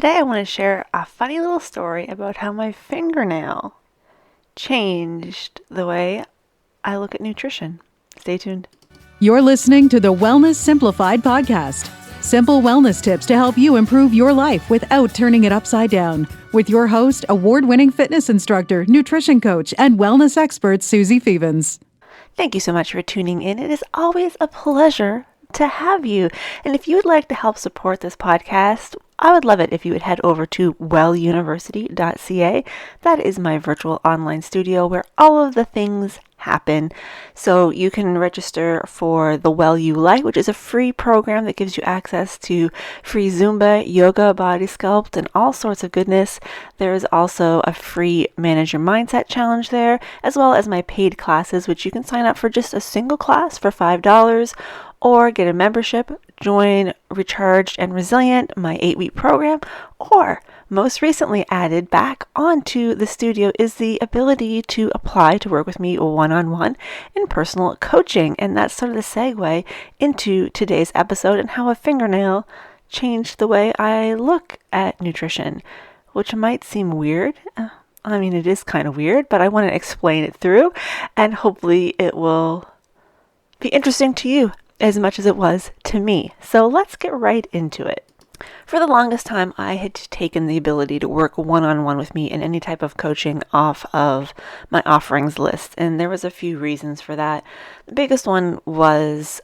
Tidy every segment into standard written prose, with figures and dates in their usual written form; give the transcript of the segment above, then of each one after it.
Today I want to share a funny little story about how my fingernail changed the way I look at nutrition. Stay tuned. You're listening to the Wellness Simplified podcast. Simple wellness tips to help you improve your life without turning it upside down. With your host, award-winning fitness instructor, nutrition coach, and wellness expert, Susie Fevens. Thank you so much for tuning in. It is always a pleasure to have you. And if you would like to help support this podcast, I would love it if you would head over to welluniversity.ca. That is my virtual online studio where all of the things happen. So you can register for the Well You Light, which is a free program that gives you access to free Zumba, yoga, body sculpt, and all sorts of goodness. There is also a free Manage Your Mindset challenge there, as well as my paid classes, which you can sign up for just a single class for $5 or get a membership, join Recharged and Resilient, my 8-week program, or most recently added back onto the studio is the ability to apply to work with me one-on-one in personal coaching. And that's sort of the segue into today's episode and how a fingernail changed the way I look at nutrition, which might seem weird. I mean, it is kind of weird, but I want to explain it through, and hopefully it will be interesting to you as much as it was to me. So let's get right into it. For the longest time, I had taken the ability to work one-on-one with me in any type of coaching off of my offerings list, and there was a few reasons for that. The biggest one was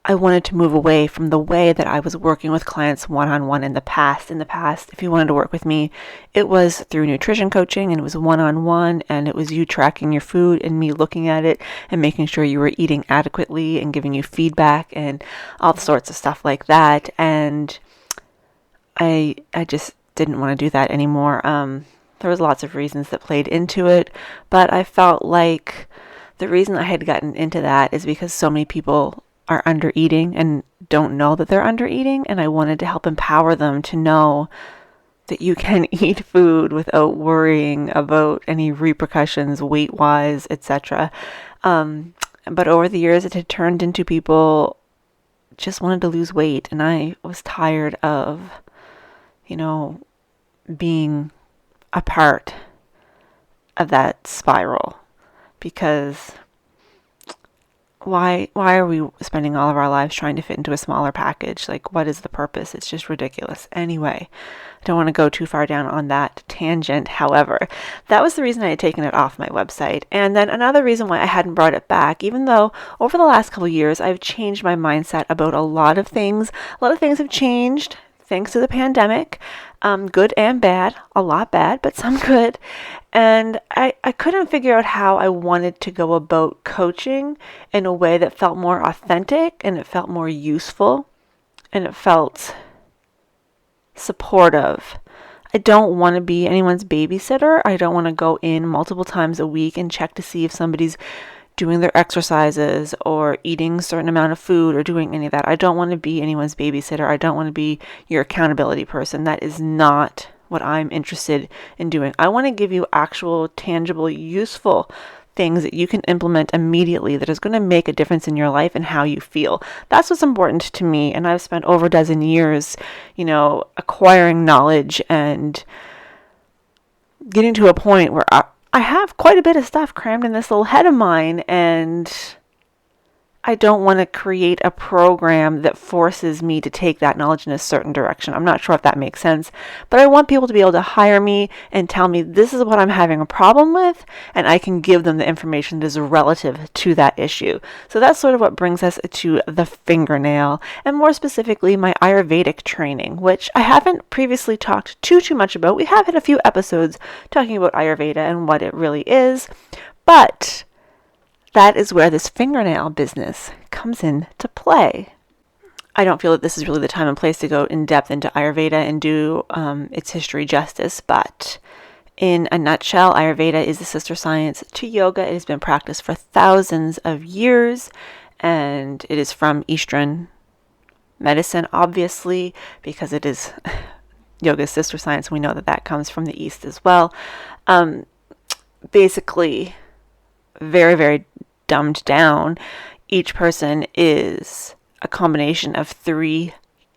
I wanted to move away from the way that I was working with clients one-on-one in the past. In the past, if you wanted to work with me, it was through nutrition coaching, and it was one-on-one, and it was you tracking your food and me looking at it and making sure you were eating adequately and giving you feedback and all sorts of stuff like that. And I just didn't want to do that anymore. There was lots of reasons that played into it, but I felt like the reason I had gotten into that is because so many people are under eating and don't know that they're under eating, and I wanted to help empower them to know that you can eat food without worrying about any repercussions weight-wise, etc. But over the years, it had turned into people just wanted to lose weight, and I was tired of, being a part of that spiral, because why are we spending all of our lives trying to fit into a smaller package? Like, what is the purpose? It's just ridiculous. Anyway, I don't want to go too far down on that tangent. However, that was the reason I had taken it off my website. And then another reason why I hadn't brought it back, even though over the last couple of years, I've changed my mindset about a lot of things. A lot of things have changed thanks to the pandemic, good and bad, a lot bad, but some good. And I couldn't figure out how I wanted to go about coaching in a way that felt more authentic, and it felt more useful, and it felt supportive. I don't want to be anyone's babysitter. I don't want to go in multiple times a week and check to see if somebody's doing their exercises or eating a certain amount of food or doing any of that. I don't want to be anyone's babysitter. I don't want to be your accountability person. That is not what I'm interested in doing. I want to give you actual, tangible, useful things that you can implement immediately that is going to make a difference in your life and how you feel. That's what's important to me. And I've spent over a dozen years, acquiring knowledge and getting to a point where I have quite a bit of stuff crammed in this little head of mine, and I don't want to create a program that forces me to take that knowledge in a certain direction. I'm not sure if that makes sense, but I want people to be able to hire me and tell me this is what I'm having a problem with, and I can give them the information that is relative to that issue. So that's sort of what brings us to the fingernail, and more specifically my Ayurvedic training, which I haven't previously talked too much about. We have had a few episodes talking about Ayurveda and what it really is, but that is where this fingernail business comes into play. I don't feel that this is really the time and place to go in depth into Ayurveda and do its history justice, but in a nutshell, Ayurveda is the sister science to yoga. It has been practiced for thousands of years, and it is from Eastern medicine, obviously, because it is yoga's sister science. We know that comes from the East as well. Basically, very, very dumbed down, each person is a combination of 3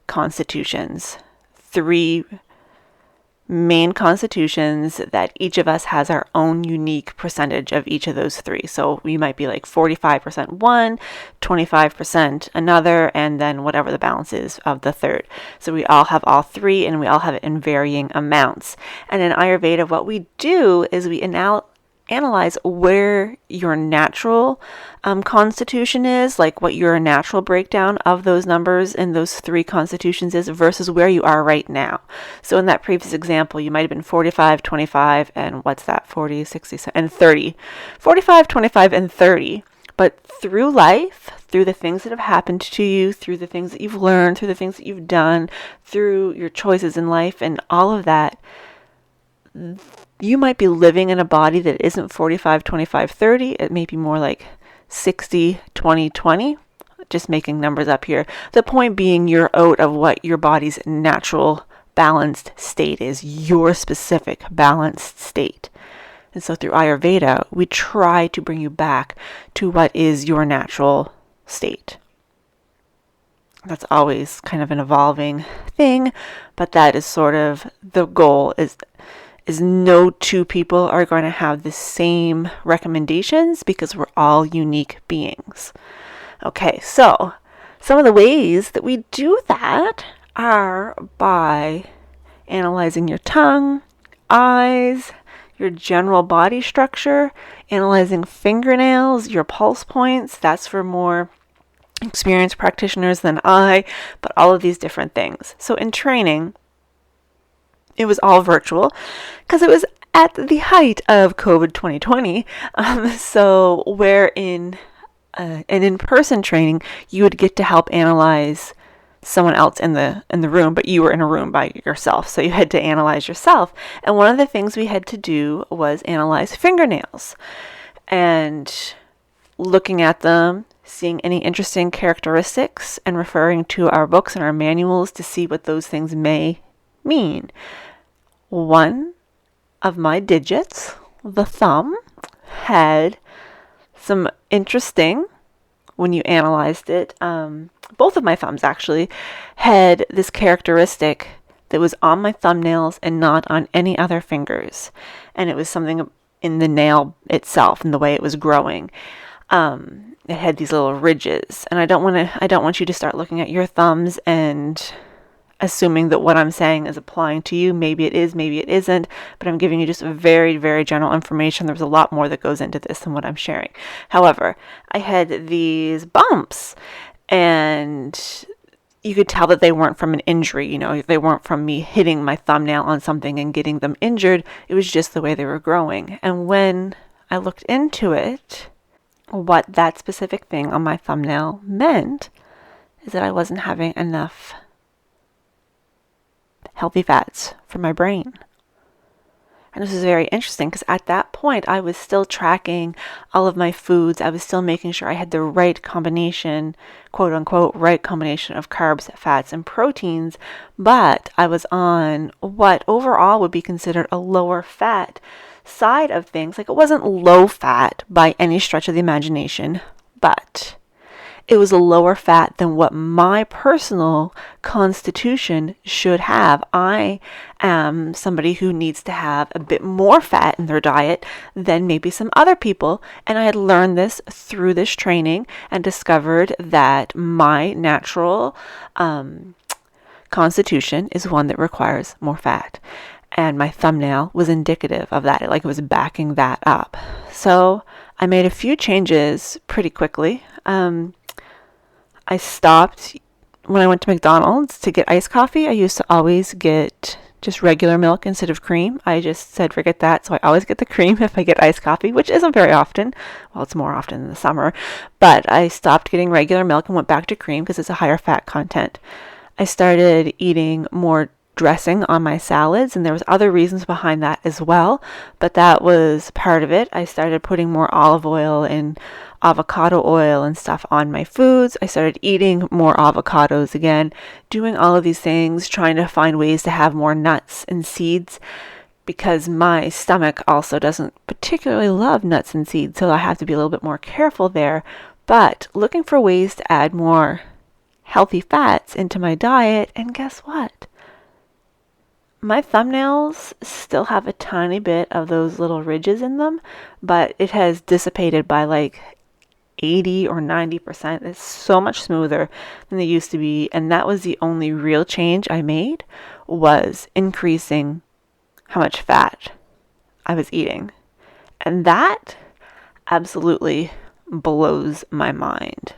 constitutions, three main constitutions that each of us has our own unique percentage of each of those three. So we might be like 45% one, 25% another, and then whatever the balance is of the third. So we all have all three, and we all have it in varying amounts. And in Ayurveda, what we do is we analyze where your natural constitution is, like what your natural breakdown of those numbers in those three constitutions is versus where you are right now. So in that previous example, you might have been 45, 25, and what's that? 40, 60, and 30. 45, 25, and 30. But through life, through the things that have happened to you, through the things that you've learned, through the things that you've done, through your choices in life and all of that, you might be living in a body that isn't 45, 25, 30. It may be more like 60, 20, 20. Just making numbers up here. The point being, you're out of what your body's natural balanced state is, your specific balanced state. And so through Ayurveda, we try to bring you back to what is your natural state. That's always kind of an evolving thing, but that is sort of the goal, is no two people are going to have the same recommendations because we're all unique beings. Okay, so some of the ways that we do that are by analyzing your tongue, eyes, your general body structure, analyzing fingernails, your pulse points. That's for more experienced practitioners than I, but all of these different things. So in training, it was all virtual because it was at the height of COVID 2020. So where in an in-person training, you would get to help analyze someone else in the room, but you were in a room by yourself. So you had to analyze yourself. And one of the things we had to do was analyze fingernails and looking at them, seeing any interesting characteristics, and referring to our books and our manuals to see what those things may mean. One of my digits, the thumb, had some interesting, when you analyzed it, both of my thumbs actually had this characteristic that was on my thumbnails and not on any other fingers. And it was something in the nail itself and the way it was growing. It had these little ridges, and I don't want you to start looking at your thumbs and assuming that what I'm saying is applying to you. Maybe it is, maybe it isn't, but I'm giving you just very, very general information. There's a lot more that goes into this than what I'm sharing. However, I had these bumps, and you could tell that they weren't from an injury. They weren't from me hitting my thumbnail on something and getting them injured. It was just the way they were growing. And when I looked into it, what that specific thing on my thumbnail meant is that I wasn't having enough healthy fats for my brain. And this is very interesting because at that point I was still tracking all of my foods. I was still making sure I had the right combination, quote unquote, right combination of carbs, fats, and proteins. But I was on what overall would be considered a lower fat side of things. Like, it wasn't low fat by any stretch of the imagination, but it was a lower fat than what my personal constitution should have. I am somebody who needs to have a bit more fat in their diet than maybe some other people. And I had learned this through this training and discovered that my natural constitution is one that requires more fat. And my thumbnail was indicative of that. Like, it was backing that up. So I made a few changes pretty quickly. I stopped when I went to McDonald's to get iced coffee. I used to always get just regular milk instead of cream. I just said, forget that. So I always get the cream if I get iced coffee, which isn't very often. Well, it's more often in the summer. But I stopped getting regular milk and went back to cream because it's a higher fat content. I started eating more dressing on my salads, and there was other reasons behind that as well, but that was part of it. I started putting more olive oil and avocado oil and stuff on my foods. I started eating more avocados again, doing all of these things, trying to find ways to have more nuts and seeds, because my stomach also doesn't particularly love nuts and seeds, so I have to be a little bit more careful there. But looking for ways to add more healthy fats into my diet, and guess what? My thumbnails still have a tiny bit of those little ridges in them, but it has dissipated by like 80 or 90%. It's so much smoother than they used to be. And that was the only real change I made, was increasing how much fat I was eating. And that absolutely blows my mind.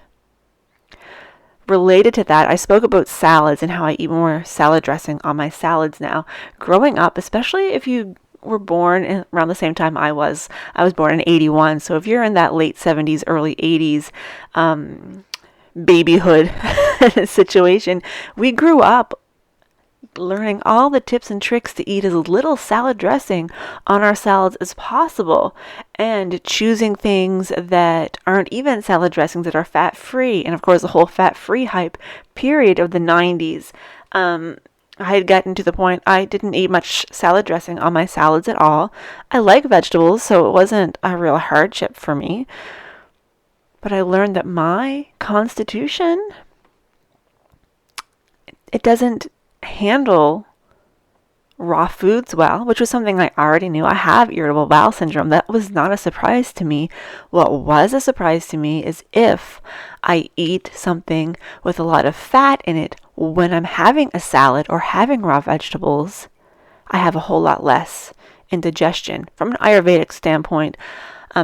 Related to that, I spoke about salads and how I eat more salad dressing on my salads now. Growing up, especially if you were born around the same time I was born in 81. So if you're in that late 70s, early 80s babyhood situation, we grew up learning all the tips and tricks to eat as little salad dressing on our salads as possible, and choosing things that aren't even salad dressings, that are fat-free. And of course, the whole fat-free hype period of the 90s. I had gotten to the point I didn't eat much salad dressing on my salads at all. I like vegetables, so it wasn't a real hardship for me. But I learned that my constitution, it doesn't handle raw foods well, which was something I already knew. I have irritable bowel syndrome. That was not a surprise to me. What was a surprise to me is if I eat something with a lot of fat in it when I'm having a salad or having raw vegetables, I have a whole lot less indigestion. From an Ayurvedic standpoint,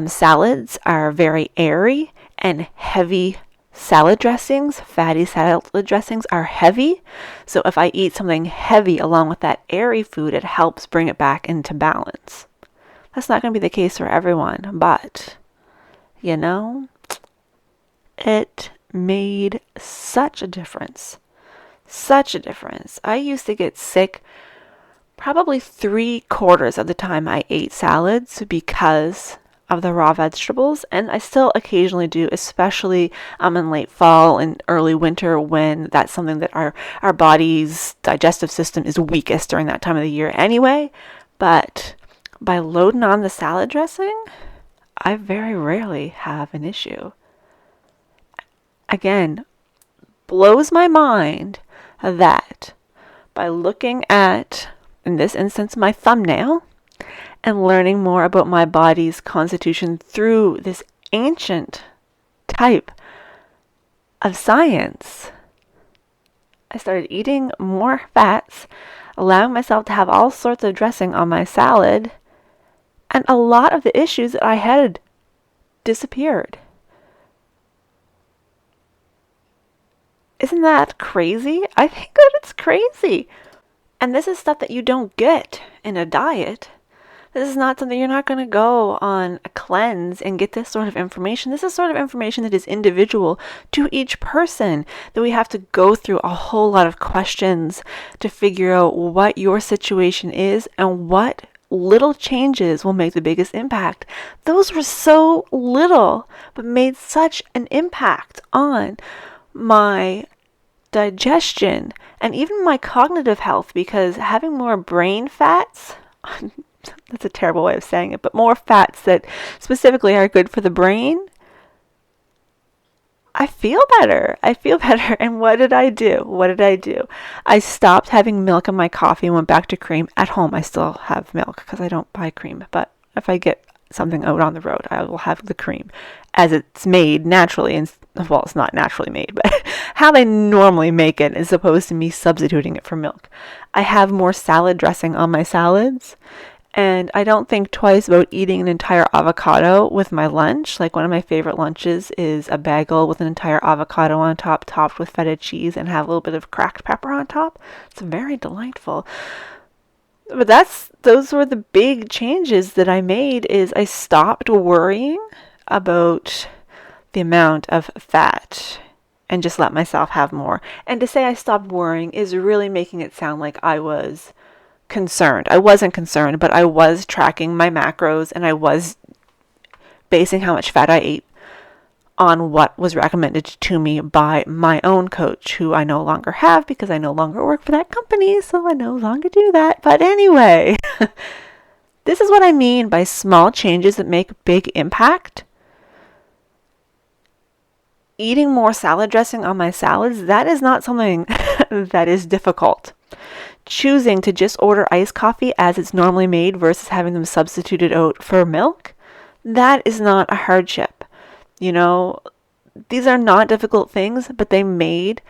salads are very airy, and heavy salad dressings, fatty salad dressings, are heavy. So if I eat something heavy along with that airy food, it helps bring it back into balance. That's not going to be the case for everyone, but, it made such a difference. Such a difference. I used to get sick probably 3/4 of the time I ate salads because of the raw vegetables, and I still occasionally do, especially in late fall and early winter, when that's something that our body's digestive system is weakest during that time of the year anyway. But by loading on the salad dressing, I very rarely have an issue. Again, blows my mind that by looking at, in this instance, my thumbnail, and learning more about my body's constitution through this ancient type of science, I started eating more fats, allowing myself to have all sorts of dressing on my salad, and a lot of the issues that I had disappeared. Isn't that crazy? I think that it's crazy. And this is stuff that you don't get in a diet. This is not something, you're not going to go on a cleanse and get this sort of information. This is sort of information that is individual to each person, that we have to go through a whole lot of questions to figure out what your situation is and what little changes will make the biggest impact. Those were so little, but made such an impact on my digestion and even my cognitive health, because having more brain fats, that's a terrible way of saying it, but more fats that specifically are good for the brain, I feel better. And what did I do? I stopped having milk in my coffee and went back to cream. At home, I still have milk because I don't buy cream. But if I get something out on the road, I will have the cream as it's made naturally. And well, it's not naturally made, but how they normally make it, as opposed to me substituting it for milk. I have more salad dressing on my salads. And I don't think twice about eating an entire avocado with my lunch. Like, one of my favorite lunches is a bagel with an entire avocado on top, topped with feta cheese, and have a little bit of cracked pepper on top. It's very delightful. But those were the big changes that I made. Is I stopped worrying about the amount of fat and just let myself have more. And to say I stopped worrying is really making it sound like I was concerned. I wasn't concerned, but I was tracking my macros, and I was basing how much fat I ate on what was recommended to me by my own coach, who I no longer have because I no longer work for that company, so I no longer do that. But anyway, this is what I mean by small changes that make big impact. Eating more salad dressing on my salads, that is not something that is difficult. choosing to just order iced coffee as it's normally made versus having them substituted out for milk, that is not a hardship. You know, these are not difficult things, but they made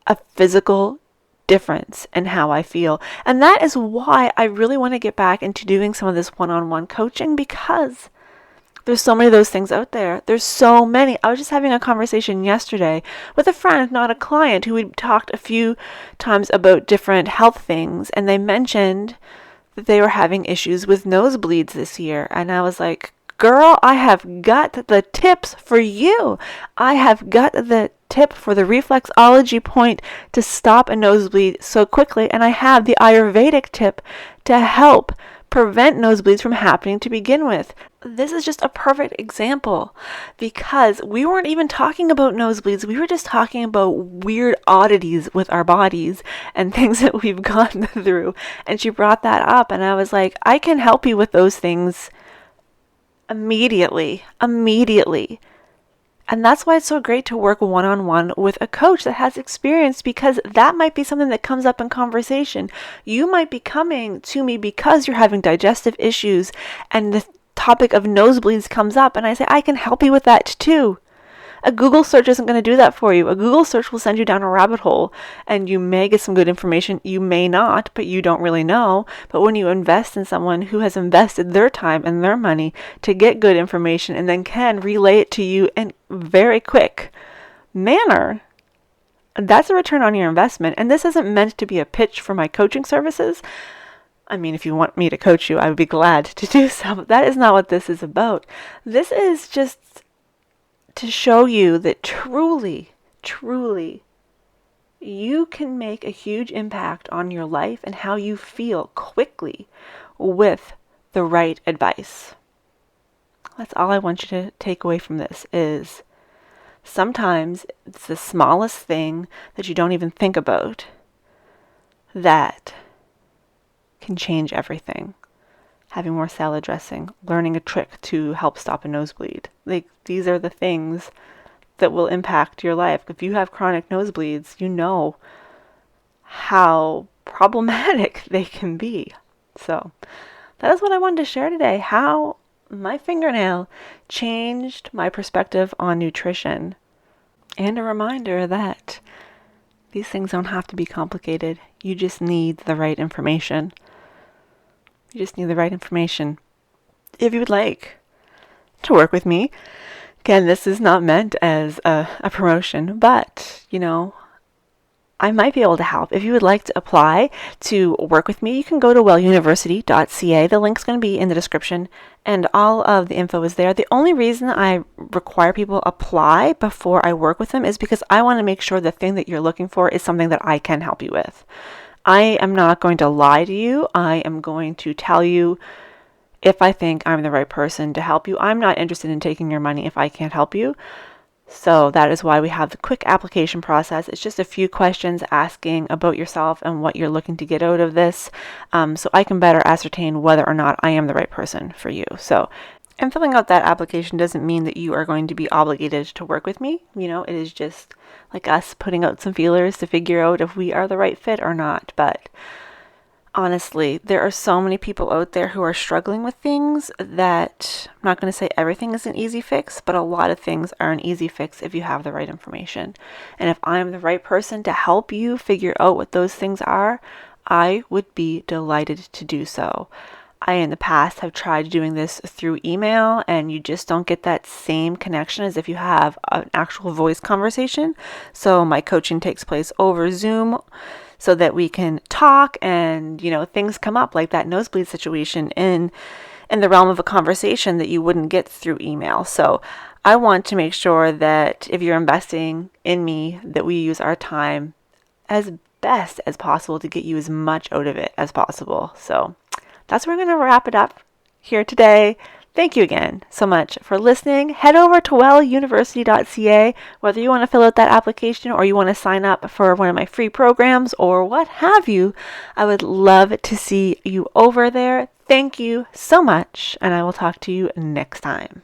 a physical difference in how I feel. And that is why I really want to get back into doing some of this one-on-one coaching, because there's so many of those things out there. There's so many. I was just having a conversation yesterday with a friend, not a client, who we talked a few times about different health things, and they mentioned that they were having issues with nosebleeds this year. And I was like, girl, I have got the tips for you. I have got the tip for the reflexology point to stop a nosebleed so quickly, and I have the Ayurvedic tip to help prevent nosebleeds from happening to begin with. This is just a perfect example, because we weren't even talking about nosebleeds. We were just talking about weird oddities with our bodies and things that we've gone through. And she brought that up, and I was like, I can help you with those things immediately. And that's why it's so great to work one-on-one with a coach that has experience, because that might be something that comes up in conversation. You might be coming to me because you're having digestive issues and the topic of nosebleeds comes up, and I say, I can help you with that too. A Google search isn't going to do that for you. A Google search will send you down a rabbit hole, and you may get some good information. You may not, but you don't really know. But when you invest in someone who has invested their time and their money to get good information and then can relay it to you in very quick manner, that's a return on your investment. And this isn't meant to be a pitch for my coaching services. I mean, if you want me to coach you, I would be glad to do so. But that is not what this is about. This is just to show you that truly, you can make a huge impact on your life and how you feel quickly with the right advice. That's all I want you to take away from this, is sometimes it's the smallest thing that you don't even think about that can change everything. Having more salad dressing, learning a trick to help stop a nosebleed. These are the things that will impact your life. If you have chronic nosebleeds, you know how problematic they can be. So that is what I wanted to share today, how my fingernail changed my perspective on nutrition. And a reminder that these things don't have to be complicated. You just need the right information. You just need the right information. If you would like to work with me, again, this is not meant as a promotion, but, I might be able to help. If you would like to apply to work with me, you can go to welluniversity.ca. The link's going to be in the description, and all of the info is there. The only reason I require people apply before I work with them is because I want to make sure the thing that you're looking for is something that I can help you with. I am not going to lie to you. I am going to tell you if I think I'm the right person to help you. I'm not interested in taking your money if I can't help you. So that is why we have the quick application process. It's just a few questions asking about yourself and what you're looking to get out of this, so I can better ascertain whether or not I am the right person for you. So, and filling out that application doesn't mean that you are going to be obligated to work with me. It is just like us putting out some feelers to figure out if we are the right fit or not. But honestly, there are so many people out there who are struggling with things that I'm not going to say everything is an easy fix, but a lot of things are an easy fix if you have the right information. And if I'm the right person to help you figure out what those things are, I would be delighted to do so. I, in the past, have tried doing this through email, and you just don't get that same connection as if you have an actual voice conversation. So my coaching takes place over Zoom so that we can talk, and, things come up like that nosebleed situation in the realm of a conversation that you wouldn't get through email. So I want to make sure that if you're investing in me, that we use our time as best as possible to get you as much out of it as possible. So that's where we're going to wrap it up here today. Thank you again so much for listening. Head over to welluniversity.ca, whether you want to fill out that application or you want to sign up for one of my free programs or what have you. I would love to see you over there. Thank you so much, and I will talk to you next time.